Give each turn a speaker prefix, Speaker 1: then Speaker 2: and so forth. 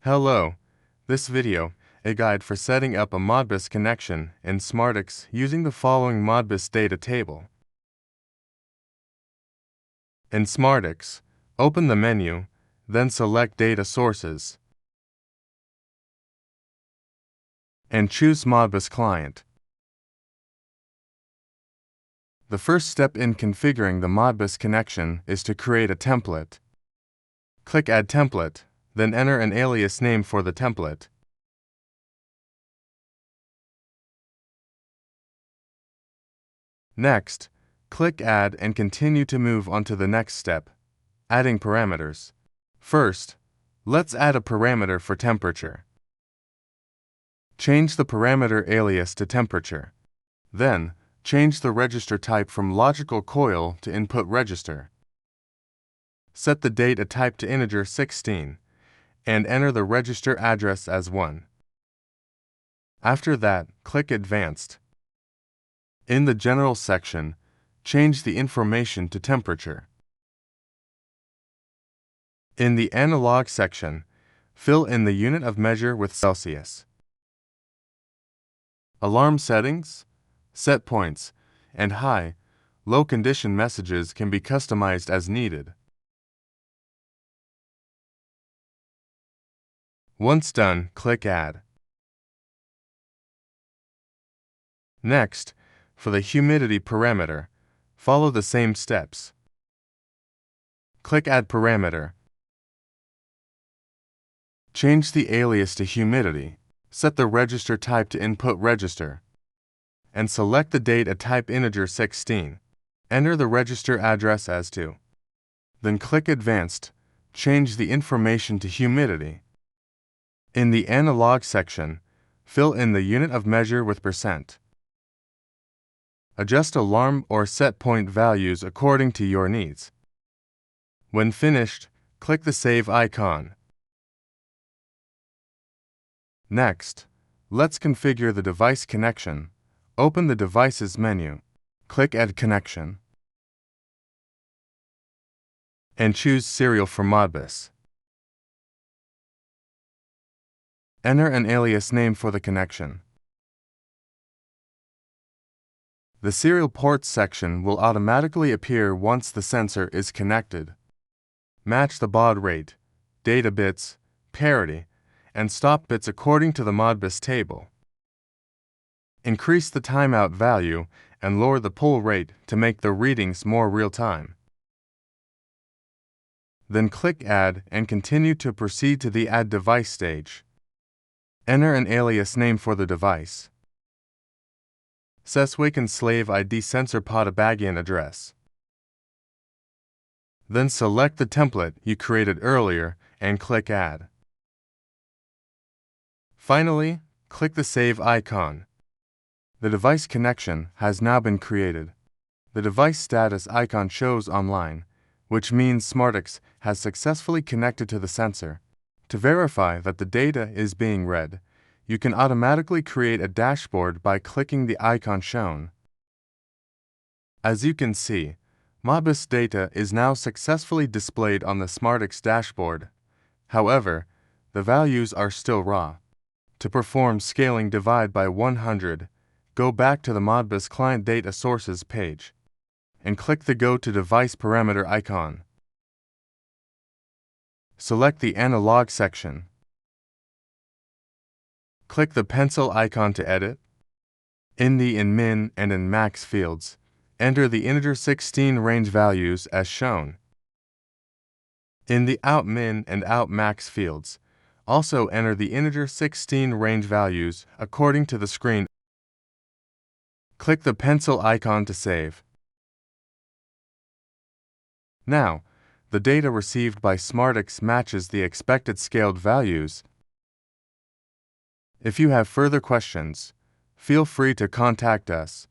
Speaker 1: Hello. This video, a guide for setting up a Modbus connection in SmartICS using the following Modbus data table. In SmartICS, open the menu, then select Data Sources, and choose Modbus Client. The first step in configuring the Modbus connection is to create a template. Click Add Template, then enter an alias name for the template. Next, click Add and continue to move on to the next step, adding parameters. First, let's add a parameter for temperature. Change the parameter alias to temperature. Then, change the register type from logical coil to input register. Set the data type to integer 16, and enter the register address as 1. After that, click Advanced. In the General section, change the information to temperature. In the Analog section, fill in the unit of measure with Celsius. Alarm settings, set points, and high, low condition messages can be customized as needed. Once done, click Add. Next, for the humidity parameter, follow the same steps. Click Add Parameter. Change the alias to humidity. Set the register type to input register, and select the data type integer 16. Enter the register address as 2. Then click Advanced. Change the information to humidity. In the Analog section, fill in the unit of measure with %. Adjust alarm or set point values according to your needs. When finished, click the Save icon. Next, let's configure the device connection. Open the Devices menu, click Add Connection, and choose Serial for Modbus. Enter an alias name for the connection. The Serial Ports section will automatically appear once the sensor is connected. Match the baud rate, data bits, parity, and stop bits according to the Modbus table. Increase the timeout value and lower the pull rate to make the readings more real-time. Then click Add and continue to proceed to the Add Device stage. Enter an alias name for the device. Seswick Slave ID Sensor Podabagian address. Then select the template you created earlier and click Add. Finally, click the Save icon. The device connection has now been created. The device status icon shows online, which means SmartICS has successfully connected to the sensor. To verify that the data is being read, you can automatically create a dashboard by clicking the icon shown. As you can see, Modbus data is now successfully displayed on the SmartICS dashboard. However, the values are still raw. To perform scaling divide by 100, go back to the Modbus Client Data Sources page and click the Go to Device Parameter icon. Select the Analog section. Click the pencil icon to edit. In the In-Min and In-Max fields, enter the integer 16 range values as shown. In the Out-Min and Out-Max fields, also enter the integer 16 range values according to the screen. Click the pencil icon to save. Now, the data received by SmartICS matches the expected scaled values. If you have further questions, feel free to contact us.